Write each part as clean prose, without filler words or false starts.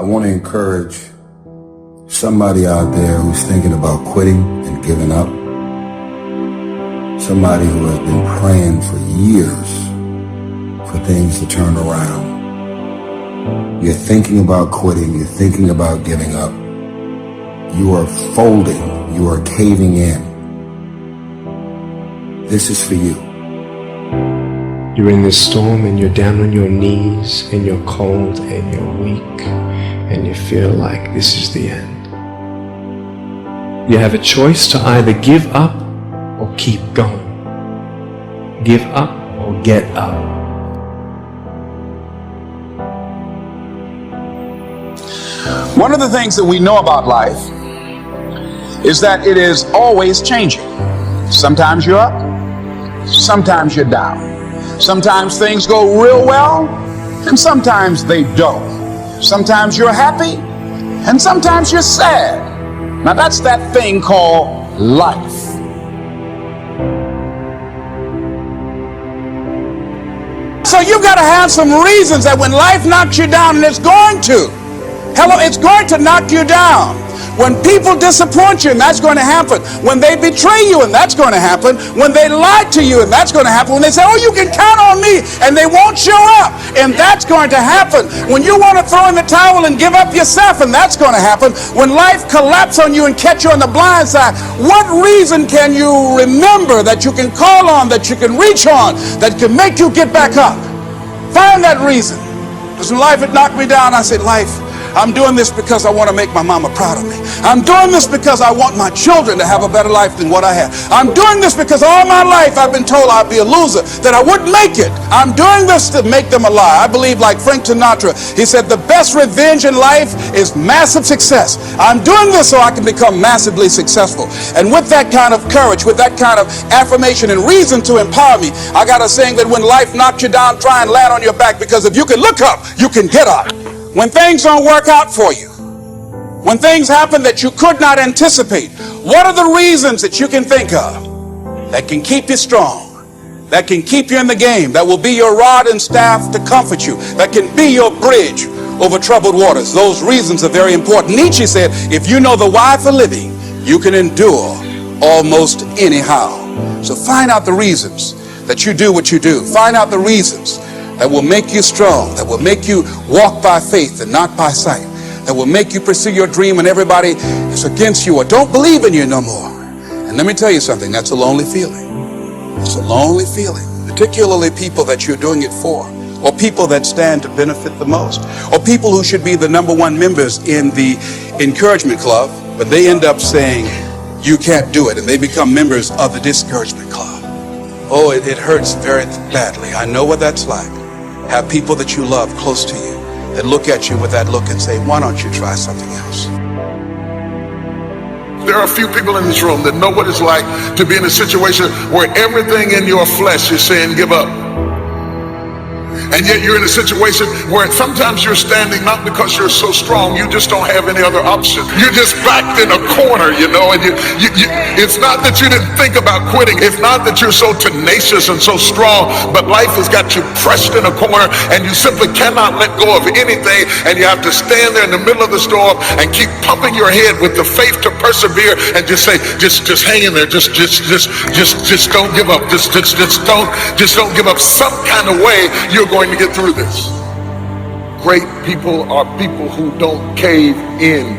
I want to encourage somebody out there who's thinking about quitting and giving up. Somebody who has been praying for years for things to turn around. You're thinking about quitting, you're thinking about giving up. You are folding, you are caving in. This is for you. You're in this storm and you're down on your knees and you're cold and you're weak and you feel like this is the end. You have a choice to either give up or keep going. Give up or get up. One of the things that we know about life is that it is always changing. Sometimes you're up, sometimes you're down. Sometimes things go real well, and sometimes they don't. Sometimes you're happy, and sometimes you're sad. Now that's that thing called life. So you've got to have some reasons that when life knocks you down, and it's going to knock you down. When people disappoint you, and that's going to happen. When they betray you, and that's going to happen. When they lie to you, and that's going to happen. When they say, oh, you can count on me, and they won't show up, and that's going to happen. When you want to throw in the towel and give up yourself, and that's going to happen. When life collapses on you and catch you on the blind side, what reason can you remember that you can call on, that you can reach on, that can make you get back up? Find that reason. Because when life had knocked me down, I said, life, I'm doing this because I want to make my mama proud of me. I'm doing this because I want my children to have a better life than what I have. I'm doing this because all my life I've been told I'd be a loser, that I wouldn't make it. I'm doing this to make them a lie. I believe, like Frank Sinatra, he said, the best revenge in life is massive success. I'm doing this so I can become massively successful. And with that kind of courage, with that kind of affirmation and reason to empower me, I got a saying that when life knocks you down, try and land on your back, because if you can look up, you can get up. When things don't work out for you, when things happen that you could not anticipate, what are the reasons that you can think of that can keep you strong, that can keep you in the game, that will be your rod and staff to comfort you, that can be your bridge over troubled waters? Those reasons are very important. Nietzsche said, if you know the why for living, you can endure almost anyhow. So find out the reasons that you do what you do. Find out the reasons that will make you strong, that will make you walk by faith and not by sight, that will make you pursue your dream when everybody is against you or don't believe in you no more. And let me tell you something, that's a lonely feeling. It's a lonely feeling, particularly people that you're doing it for, or people that stand to benefit the most, or people who should be the #1 members in the encouragement club, but they end up saying, you can't do it, and they become members of the discouragement club. Oh, it hurts very badly. I know what that's like. Have people that you love close to you that look at you with that look and say, why don't you try something else? There are a few people in this room that know what it's like to be in a situation where everything in your flesh is saying give up. And yet you're in a situation where sometimes you're standing not because you're so strong, you just don't have any other option. You're just backed in a corner, you know, and it's not that you didn't think about quitting. It's not that you're so tenacious and so strong, but life has got you pressed in a corner and you simply cannot let go of anything, and you have to stand there in the middle of the storm and keep pumping your head with the faith to persevere and just say, just hang in there, just don't give up, just don't give up. Some kind of way you're going to get through this. Great people are people who don't cave in.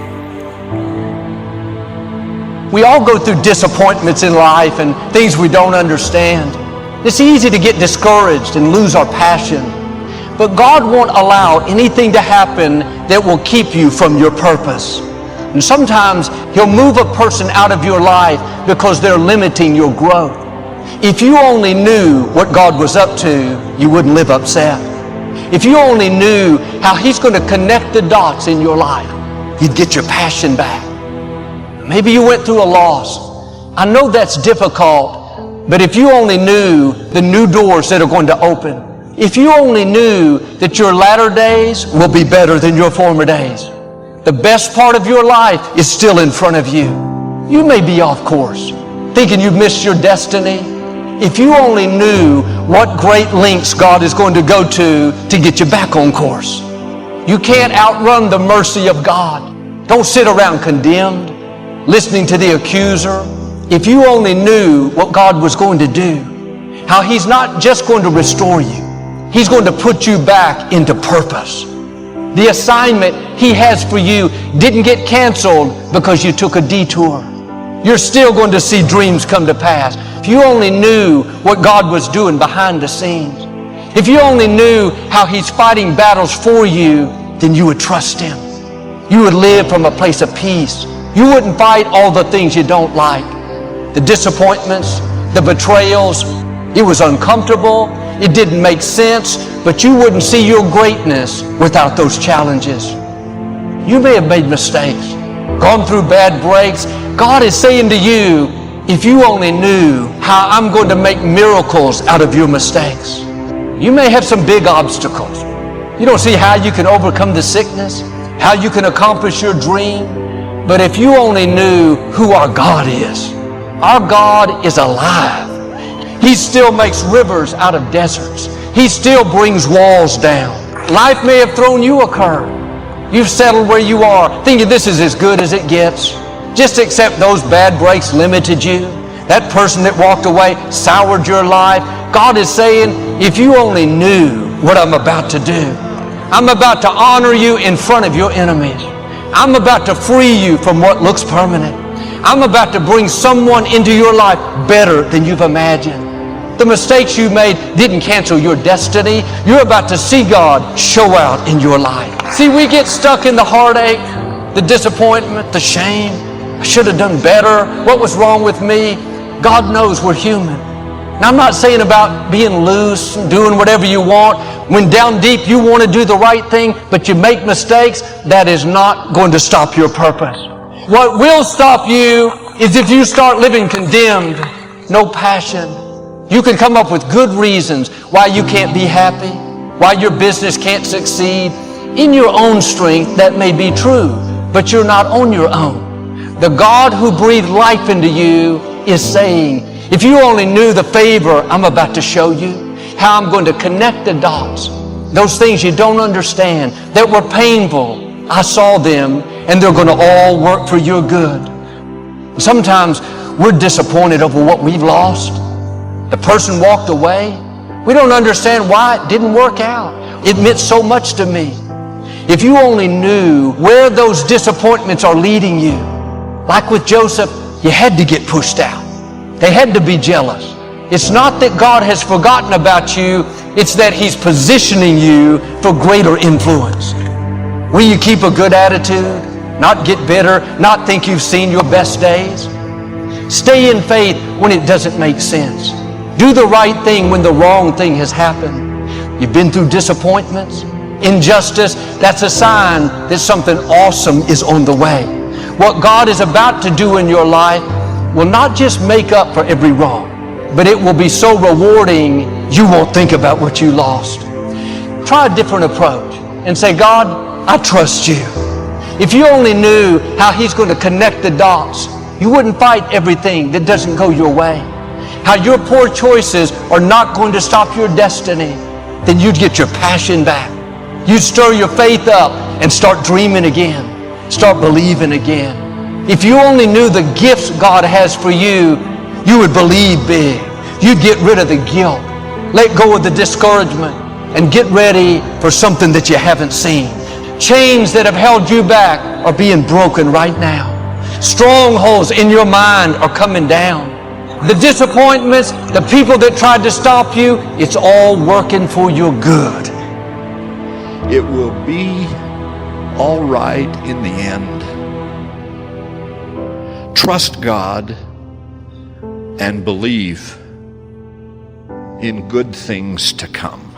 We all go through disappointments in life and things we don't understand. It's easy to get discouraged and lose our passion. But God won't allow anything to happen that will keep you from your purpose. And sometimes He'll move a person out of your life because they're limiting your growth. If you only knew what God was up to, you wouldn't live upset. If you only knew how He's going to connect the dots in your life, you'd get your passion back. Maybe you went through a loss. I know that's difficult, but if you only knew the new doors that are going to open, if you only knew that your latter days will be better than your former days, the best part of your life is still in front of you. You may be off course, thinking you've missed your destiny. If you only knew what great lengths God is going to go to get you back on course. You can't outrun the mercy of God. Don't sit around condemned, listening to the accuser. If you only knew what God was going to do, how He's not just going to restore you, He's going to put you back into purpose. The assignment He has for you didn't get canceled because you took a detour. You're still going to see dreams come to pass. If you only knew what God was doing behind the scenes, if you only knew how He's fighting battles for you, then you would trust Him. You would live from a place of peace. You wouldn't fight all the things you don't like. The disappointments, the betrayals. It was uncomfortable. It didn't make sense, but you wouldn't see your greatness without those challenges. You may have made mistakes, gone through bad breaks. God is saying to you, if you only knew how I'm going to make miracles out of your mistakes. You may have some big obstacles. You don't see how you can overcome the sickness, how you can accomplish your dream. But if you only knew who our God is, our God is alive. He still makes rivers out of deserts. He still brings walls down. Life may have thrown you a curve. You've settled where you are, thinking this is as good as it gets. Just accept those bad breaks limited you. That person that walked away soured your life. God is saying, if you only knew what I'm about to do. I'm about to honor you in front of your enemies. I'm about to free you from what looks permanent. I'm about to bring someone into your life better than you've imagined. The mistakes you made didn't cancel your destiny. You're about to see God show out in your life. See, we get stuck in the heartache, the disappointment, the shame. I should have done better. What was wrong with me? God knows we're human. Now, I'm not saying about being loose and doing whatever you want. When down deep you want to do the right thing, but you make mistakes, that is not going to stop your purpose. What will stop you is if you start living condemned, no passion. You can come up with good reasons why you can't be happy, why your business can't succeed. In your own strength, that may be true, but you're not on your own. The God who breathed life into you is saying, if you only knew the favor I'm about to show you, how I'm going to connect the dots, those things you don't understand, that were painful, I saw them, and they're going to all work for your good. Sometimes we're disappointed over what we've lost. The person walked away. We don't understand why it didn't work out. It meant so much to me. If you only knew where those disappointments are leading you, like with Joseph, you had to get pushed out. They had to be jealous. It's not that God has forgotten about you, it's that He's positioning you for greater influence. Will you keep a good attitude, not get bitter, not think you've seen your best days? Stay in faith when it doesn't make sense. Do the right thing when the wrong thing has happened. You've been through disappointments, injustice. That's a sign that something awesome is on the way. What God is about to do in your life will not just make up for every wrong, but it will be so rewarding you won't think about what you lost. Try a different approach and say, God, I trust you. If you only knew how He's going to connect the dots, you wouldn't fight everything that doesn't go your way. How your poor choices are not going to stop your destiny, then you'd get your passion back. You'd stir your faith up and start dreaming again. Start believing again. If you only knew the gifts God has for you, you would believe big. You'd get rid of the guilt. Let go of the discouragement and get ready for something that you haven't seen. Chains that have held you back are being broken right now. Strongholds in your mind are coming down. The disappointments, the people that tried to stop you, it's all working for your good. It will be all right in the end. Trust God and believe in good things to come.